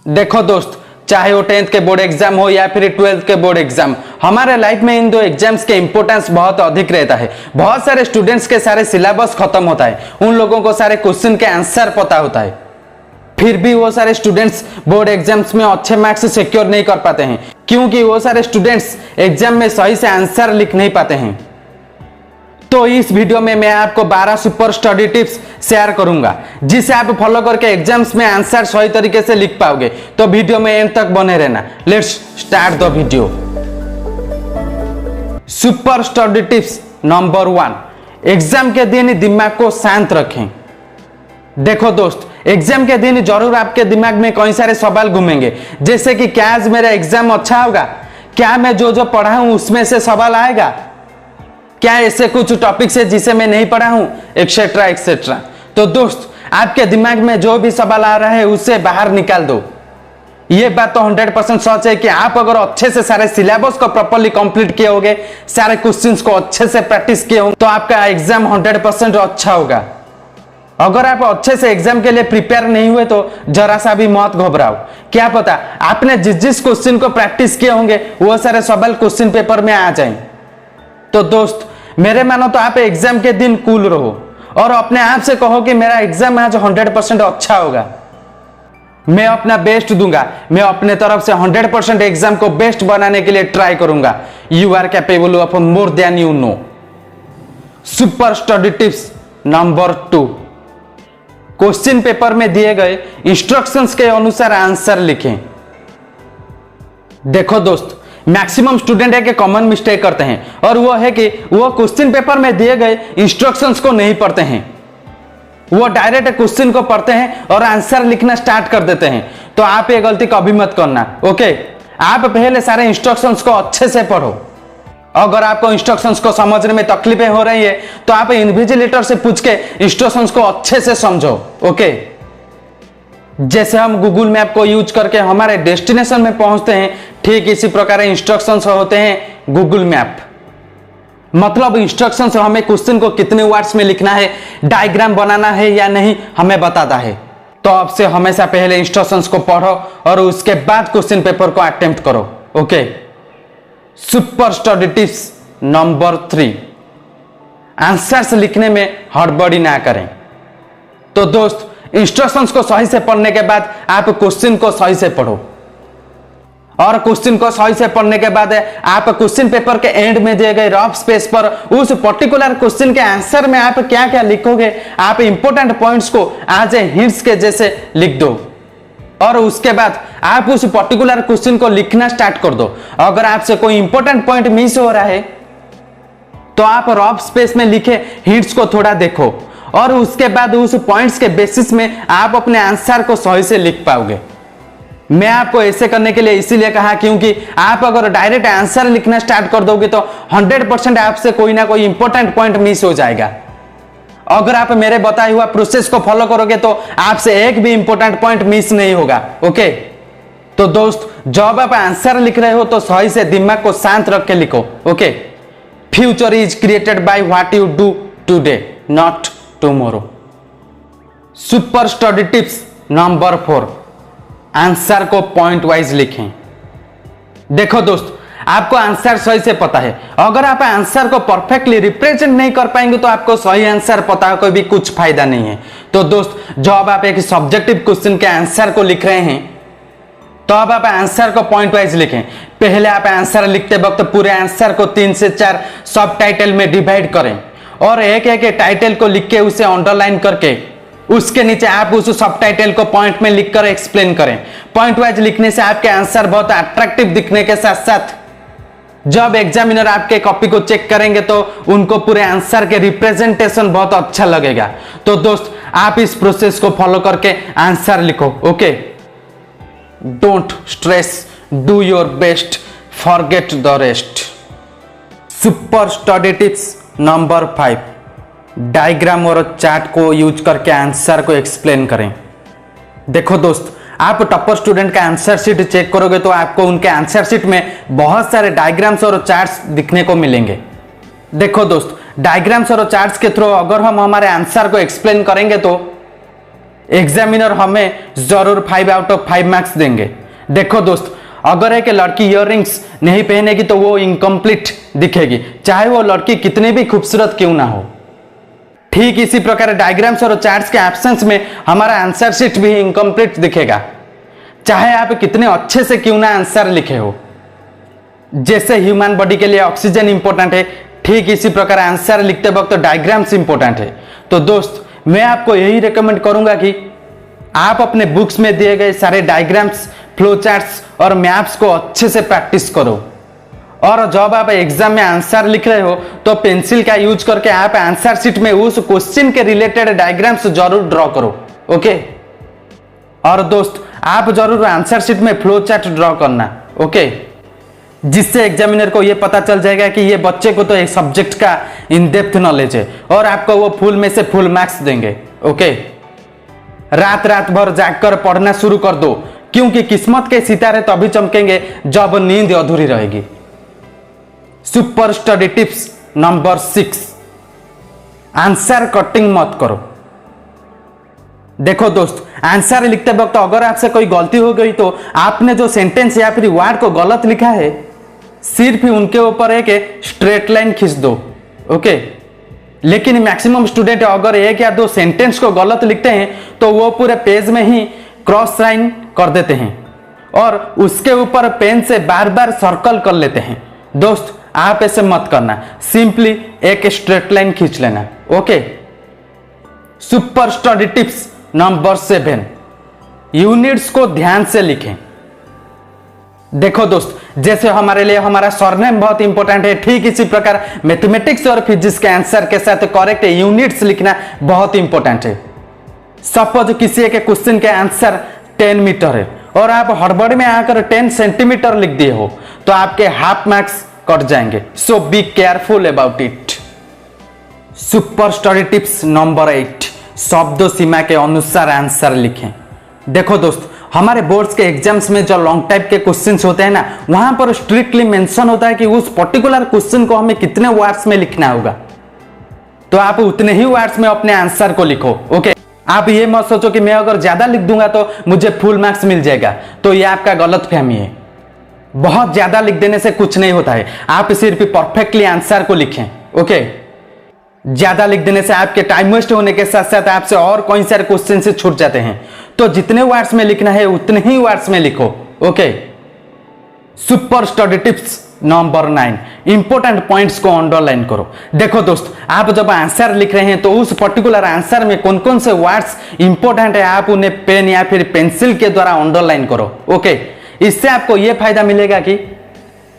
देखो दोस्त, चाहे वो 10th के बोर्ड एग्जाम हो या फिर 12th के बोर्ड एग्जाम, हमारे लाइफ में इन दो एग्जाम्स के इंपॉर्टेंस बहुत अधिक रहता है। बहुत सारे स्टूडेंट्स के सारे सिलेबस खत्म होता है, उन लोगों को सारे क्वेश्चन के आंसर पता होता है, फिर भी वो सारे स्टूडेंट्स बोर्ड एग्जाम्स में अच्छे मार्क्स सिक्योर नहीं कर पाते हैं, क्योंकि वो सारे स्टूडेंट्स एग्जाम में सही से आंसर लिख नहीं पाते हैं। तो इस वीडियो में मैं आपको 12 सुपर स्टडी टिप्स शेयर करूंगा, जिसे आप फॉलो करके एग्जाम्स में आंसर सही तरीके से लिख पाओगे। तो वीडियो में एंड तक बने रहना। Let's start the video. Super study tips number 1, exam के दिन दिमाग को शांत रखें। देखो दोस्त, एग्जाम के दिन जरूर आपके दिमाग में कई सारे सवाल घूमेंगे, जैसे कि क्या आज मेरा एग्जाम अच्छा होगा, क्या मैं जो पढ़ा हूं उसमें से सवाल आएगा, क्या ऐसे कुछ टॉपिक्स है जिसे मैं नहीं पढ़ा हूं, एक्सेट्रा एक्सेट्रा। तो दोस्त, आपके दिमाग में जो भी सवाल आ रहा है उसे बाहर निकाल दो। यह बात तो 100% सच है कि आप अगर अच्छे से सारे सिलेबस को प्रॉपर्ली कंप्लीट किए होंगे, सारे क्वेश्चंस को अच्छे से प्रैक्टिस किए होंगे, तो आपका एग्जाम 100% अच्छा होगा। अगर आप अच्छे से एग्जाम के लिए प्रिपेयर नहीं हुए तो जरा सा भी मत घबराओ। क्या पता आपने जिस क्वेश्चन को प्रैक्टिस किए होंगे वो सारे सवाल क्वेश्चन पेपर में आ जाएं। तो दोस्त, मेरे मानो तो आप एग्जाम के दिन कूल रहो और अपने आप से कहो कि मेरा एग्जाम आज 100% अच्छा होगा। मैं अपना बेस्ट दूंगा, मैं अपने तरफ से 100% एग्जाम को बेस्ट बनाने के लिए ट्राई करूंगा। You are capable of more than you know. Super study tips number 2, question paper में दिए गए इंस्ट्रक्शंस के अनुसार आंसर लिखें। देखो दोस्त, मैक्सिमम स्टूडेंट है कि कॉमन मिस्टेक करते हैं, और वो है कि वो क्वेश्चन पेपर में दिए गए इंस्ट्रक्शंस को नहीं पढ़ते हैं, वो डायरेक्ट क्वेश्चन को पढ़ते हैं और आंसर लिखना स्टार्ट कर देते हैं। तो आप ये गलती कभी मत करना। ओके, आप पहले सारे इंस्ट्रक्शंस को अच्छे से पढ़ो। अगर आपको इंस्ट्रक्शंस को समझने में तकलीफें हो रही है तो आप इन्विजिलेटर से पूछ के इंस्ट्रक्शंस को अच्छे से समझो। ओके, जैसे हम गूगल मैप को यूज करके हमारे डेस्टिनेशन में पहुंचते हैं, ठीक इसी प्रकार इंस्ट्रक्शंस होते हैं गूगल मैप। मतलब इंस्ट्रक्शंस हमें क्वेश्चन को कितने वर्ड्स में लिखना है, डायग्राम बनाना है या नहीं, हमें बताता है। तो अब से हमेशा पहले इंस्ट्रक्शंस को पढ़ो और उसके बाद क्वेश्चन पेपर को अटेम्प्ट करो। Okay, super study tips number 3, answers लिखने में हड़बड़ी ना करें। तो दोस्त, इंस्ट्रक्शंस को सही से पढ़ने के बाद आप क्वेश्चन को सही से पढ़ो, और क्वेश्चन को सही से पढ़ने के बाद आप क्वेश्चन पेपर के एंड में दिए गए रफ स्पेस पर उस पर्टिकुलर क्वेश्चन के आंसर में आप क्या क्या लिखोगे, आप इंपॉर्टेंट पॉइंट्स को आज हिंट्स के जैसे लिख दो, और उसके बाद आप उस पर्टिकुलर क्वेश्चन को लिखना स्टार्ट कर दो। अगर आपसे कोई इंपॉर्टेंट पॉइंट मिस हो रहा है तो आप रफ स्पेस में लिखे हिंट्स को थोड़ा देखो, और उसके बाद उस पॉइंट्स के बेसिस में आप अपने आंसर को सही से लिख पाओगे। मैं आपको ऐसे करने के लिए इसीलिए कहा क्योंकि आप अगर डायरेक्ट आंसर लिखना स्टार्ट कर दोगे तो 100% आपसे कोई ना कोई इंपॉर्टेंट पॉइंट मिस हो जाएगा। अगर आप मेरे बताए हुआ प्रोसेस को फॉलो करोगे तो आपसे एक भी इंपॉर्टेंट पॉइंट मिस नहीं होगा। ओके, तो दोस्त, जब आप आंसर लिख रहे हो तो सही से दिमाग को शांत रख के लिखो। Okay, future is created by what you do today, not tomorrow. Super study tips number 4, answer को पॉइंट वाइज लिखें। देखो दोस्त, आपको आंसर सही से पता है, अगर आप आंसर को परफेक्टली रिप्रेजेंट नहीं कर पाएंगे तो आपको सही आंसर पता कोई भी कुछ फायदा नहीं है। तो दोस्त, जब आप एक सब्जेक्टिव क्वेश्चन के आंसर को लिख रहे हैं तो अब आप आंसर को पॉइंट वाइज लिखें। पहले आप आंसर लिखते वक्त पूरे आंसर को 3 से 4 सब टाइटल में डिवाइड करें, और एक एक टाइटल को लिख के उसे अंडरलाइन करके उसके नीचे आप उस सब टाइटल को पॉइंट में लिखकर एक्सप्लेन करें। पॉइंट वाइज लिखने से आपके आंसर बहुत अट्रैक्टिव दिखने के साथ साथ जब एग्जामिनर आपके कॉपी को चेक करेंगे तो उनको पूरे आंसर के रिप्रेजेंटेशन बहुत अच्छा लगेगा। तो दोस्त, आप इस प्रोसेस को फॉलो करके आंसर लिखो। Okay, don't stress, do your best, forget the rest. Super study tips number 5, diagram और चार्ट को यूज करके आंसर को एक्सप्लेन करें। देखो दोस्त, आप टॉपर स्टूडेंट का आंसर शीट चेक करोगे तो आपको उनके आंसर शीट में बहुत सारे डायग्राम्स और चार्ट्स दिखने को मिलेंगे। देखो दोस्त, डायग्राम्स और चार्ट्स के थ्रू अगर हम हमारे आंसर को एक्सप्लेन करेंगे तो एग्जामिनर हमें जरूर 5 आउट ऑफ 5 मार्क्स देंगे। देखो दोस्त, अगर एक लड़की इयररिंग्स नहीं पहनेगी तो वो इनकम्प्लीट दिखेगी, चाहे वो लड़की कितनी भी खूबसूरत क्यों ना हो। ठीक इसी प्रकार डायग्राम्स और चार्ट्स के एब्सेंस में हमारा आंसर शीट भी इनकम्प्लीट दिखेगा, चाहे आप कितने अच्छे से क्यों ना आंसर लिखे हो। जैसे ह्यूमन बॉडी के लिए ऑक्सीजन इंपॉर्टेंट है, ठीक इसी प्रकार आंसर लिखते वक्त तो डायग्राम्स इंपॉर्टेंट है। तो दोस्त, मैं आपको यही रेकमेंड करूंगा कि आप अपने बुक्स में दिए गए सारे डायग्राम्स, फ्लो चार्ट्स और मैप्स को अच्छे से प्रैक्टिस करो। और जब आप एग्जाम में आंसर लिख रहे हो तो पेंसिल का यूज करके आप आंसर शीट में उस क्वेश्चन के रिलेटेड डायग्राम्स जरूर ड्रॉ करो। ओके, और दोस्त आप जरूर आंसर शीट में फ्लो चार्ट ड्रॉ करना। ओके, जिससे एग्जामिनर को यह पता चल जाएगा कि ये बच्चे को तो एक सब्जेक्ट का इन डेप्थ नॉलेज है और आपको वो फुल में से फुल मार्क्स देंगे। ओके, रात रात भर जागकर पढ़ना शुरू कर दो, क्योंकि किस्मत के सितारे तभी चमकेंगे जब नींद अधूरी रहेगी। Super study tips number 6, answer cutting मत करो। देखो दोस्त, आंसर लिखते वक्त अगर आपसे कोई गलती हो गई तो आपने जो सेंटेंस या फिर वर्ड को गलत लिखा है, सिर्फ ही उनके ऊपर एक स्ट्रेट लाइन खींच दो। ओके, लेकिन मैक्सिमम स्टूडेंट अगर एक या दो सेंटेंस को गलत लिखते हैं तो वो पूरे पेज में ही क्रॉस लाइन कर देते हैं और उसके ऊपर पेन से बार बार सर्कल कर लेते हैं। दोस्त, आप ऐसे मत करना, सिंपली एक स्ट्रेट लाइन खींच लेना। Okay, super study tips number 7, units को ध्यान से लिखें। देखो दोस्त, जैसे हमारे लिए हमारा सरनेम बहुत इंपॉर्टेंट है, ठीक इसी प्रकार मैथमेटिक्स और फिजिक्स के आंसर के साथ करेक्ट यूनिट्स लिखना बहुत इंपॉर्टेंट है। सपोज किसी एक क्वेश्चन के आंसर 10 मीटर है और आप हड़बड़ी में आकर 10 सेंटीमीटर लिख दिए हो तो आपके हाफ मार्क्स कट जाएंगे। So be careful about it. Super study tips number 8, शब्दों सीमा के अनुसार आंसर लिखें। देखो दोस्त, हमारे बोर्ड्स के एग्जाम्स में जो लॉन्ग टाइप के क्वेश्चंस होते हैं ना, वहां पर स्ट्रिक्टली मेंशन होता है कि उस पर्टिकुलर क्वेश्चन को हमें कितने वर्ड्स में लिखना होगा, तो आप उतने ही वर्ड्स में अपने आंसर को लिखो। ओके, आप ये मत सोचो कि मैं अगर ज्यादा लिख दूंगा तो मुझे फुल मार्क्स मिल जाएगा, तो ये आपका गलत फहमी है। बहुत ज्यादा लिख देने से कुछ नहीं होता है, आप सिर्फ परफेक्टली आंसर को लिखें। ओके, ज्यादा लिख देने से आपके टाइम वेस्ट होने के साथ साथ आपसे और कई सारे क्वेश्चन से छूट जाते हैं। तो जितने वर्ड्स में लिखना है उतने ही वर्ड्स में लिखो। Okay, super study tips number 9, important points को अंडरलाइन करो। देखो दोस्त, आप जब आंसर लिख रहे हैं तो उस पर्टिकुलर आंसर में कौन कौन से वर्ड्स इंपॉर्टेंट है आप उन्हें पेन या फिर पेंसिल के द्वारा अंडरलाइन करो। ओके, इससे आपको यह फायदा मिलेगा कि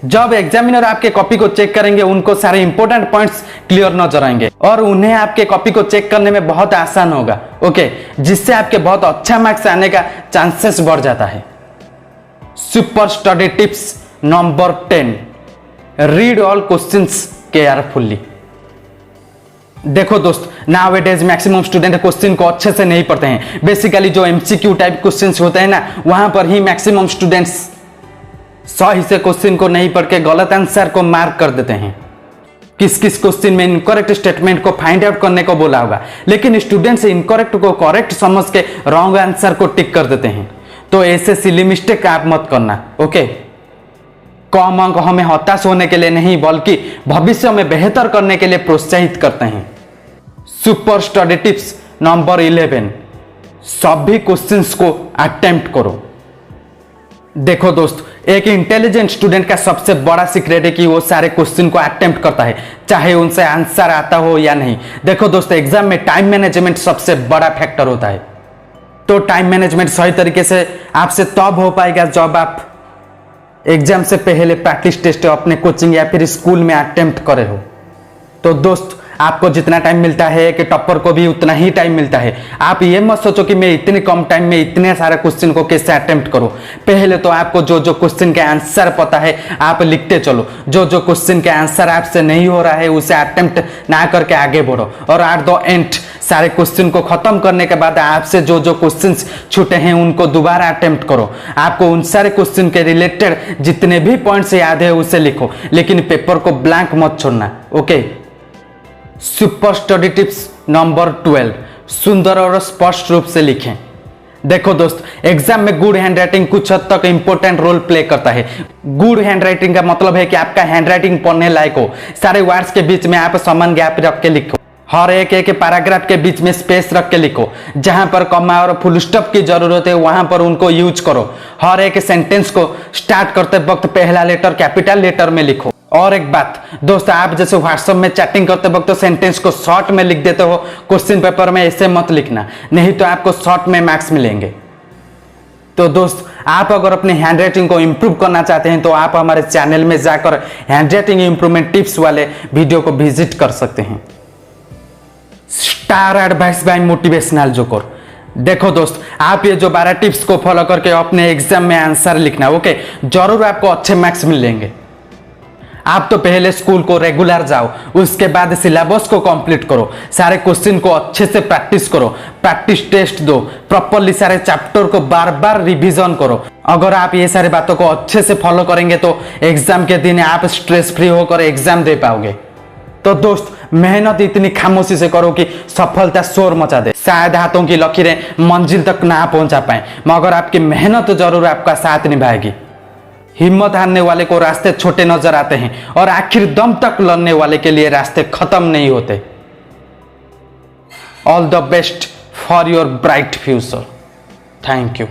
जब एग्जामिनर आपके कॉपी को चेक करेंगे उनको सारे इंपॉर्टेंट पॉइंट्स क्लियर नजर आएंगे और उन्हें आपके कॉपी को चेक करने में बहुत आसान होगा। ओके, जिससे आपके बहुत अच्छा मार्क्स आने का चांसेस बढ़ जाता है। Super study tips number 10, read all questions carefully. देखो दोस्त, नाउअडेज मैक्सिमम स्टूडेंट क्वेश्चन को अच्छे से नहीं पढ़ते हैं। बेसिकली जो एमसीक्यू टाइप क्वेश्चंस होते हैं ना, वहां पर ही मैक्सिमम स्टूडेंट्स सही से क्वेश्चन को नहीं पढ़ के गलत आंसर को मार्क कर देते हैं। किस किस क्वेश्चन में इनकरेक्ट स्टेटमेंट को फाइंड आउट करने को बोला होगा, लेकिन स्टूडेंट्स इनकरेक्ट को करेक्ट समझ के रॉन्ग आंसर को टिक कर देते हैं। तो ऐसे सिली मिस्टेक आप मत करना। ओके, कम अंक हमें हताश होने के लिए नहीं बल्कि भविष्य में बेहतर करने के लिए प्रोत्साहित करते हैं। सुपर स्टडी टिप्स नंबर 11, सभी क्वेश्चंस को अटेम्प्ट करो। देखो दोस्त, एक इंटेलिजेंट स्टूडेंट का सबसे बड़ा सीक्रेट है कि वो सारे क्वेश्चन को अटेम्प्ट करता है, चाहे उनसे आंसर आता हो या नहीं। देखो दोस्त, एग्जाम में टाइम मैनेजमेंट सबसे बड़ा फैक्टर होता है। तो टाइम मैनेजमेंट सही तरीके से आपसे तब हो पाएगा जब आप एग्जाम से पहले प्रैक्टिस टेस्ट अपने कोचिंग या फिर स्कूल में अटेम्प्ट करे हो। तो दोस्त, आपको जितना टाइम मिलता है कि टॉपर को भी उतना ही टाइम मिलता है। आप ये मत सोचो कि मैं इतने कम टाइम में इतने सारे क्वेश्चन को कैसे अटेम्प्ट करूं। पहले तो आपको जो जो क्वेश्चन के आंसर पता है आप लिखते चलो, जो जो क्वेश्चन के आंसर आपसे नहीं हो रहा है उसे अटेम्प्ट ना करके आगे बढ़ो, और एट द एंड सारे क्वेश्चन को खत्म करने के बाद आपसे जो जो क्वेश्चन छूटे हैं उनको दोबारा अटेम्प्ट करो। आपको उन सारे क्वेश्चन के रिलेटेड जितने भी पॉइंट्स याद है उसे लिखो, लेकिन पेपर को ब्लैंक मत छोड़ना। Okay, super study tips number 12, सुंदर और स्पष्ट रूप से लिखें। देखो दोस्त, एग्जाम में गुड हैंडराइटिंग कुछ हद तक इंपॉर्टेंट रोल प्ले करता है। गुड हैंडराइटिंग का मतलब है कि आपका हैंडराइटिंग पढ़ने लायक हो। सारे वर्ड्स के बीच में आप समान गैप रख के लिखो। हर एक पैराग्राफ के बीच में स्पेस रख के लिखो। जहां पर कॉमा और फुल स्टॉप की जरूरत है वहां पर उनको यूज करो। हर एक सेंटेंस को स्टार्ट करते वक्त पहला लेटर कैपिटल लेटर में लिखो। और एक बात दोस्त, आप जैसे व्हाट्सएप में चैटिंग करते वक्त सेंटेंस को शॉर्ट में लिख देते हो, क्वेश्चन पेपर में ऐसे मत लिखना, नहीं तो आपको शॉर्ट में मार्क्स मिलेंगे। तो दोस्त, आप अगर अपने हैंडराइटिंग को इंप्रूव करना चाहते हैं तो आप हमारे चैनल में जाकर हैंडराइटिंग इंप्रूवमेंट टिप्स वाले वीडियो को विजिट कर सकते हैं। Star advice by motivational joker. देखो दोस्त, आप ये जो 12 टिप्स को फॉलो करके अपने एग्जाम में आंसर लिखना, ओके, जरूर आपको अच्छे मार्क्स मिलेंगे। आप तो पहले स्कूल को रेगुलर जाओ, उसके बाद सिलेबस को कंप्लीट करो, सारे क्वेश्चन को अच्छे से प्रैक्टिस करो, प्रैक्टिस टेस्ट दो, प्रॉपर्ली सारे चैप्टर को बार बार रिवीजन करो। अगर आप ये सारी बातों को अच्छे से फॉलो करेंगे तो एग्जाम के दिन आप स्ट्रेस फ्री होकर एग्जाम दे पाओगे। तो दोस्त, मेहनत इतनी खामोशी से करो कि सफलता शोर मचा दे। शायद हाथों की लकीरें मंजिल तक ना पहुंचा पाए, मगर आपकी मेहनत जरूर आपका साथ निभाएगी। हिम्मत हारने वाले को रास्ते छोटे नजर आते हैं और आखिर दम तक लड़ने वाले के लिए रास्ते खत्म नहीं होते। All the best for your bright future. Thank you.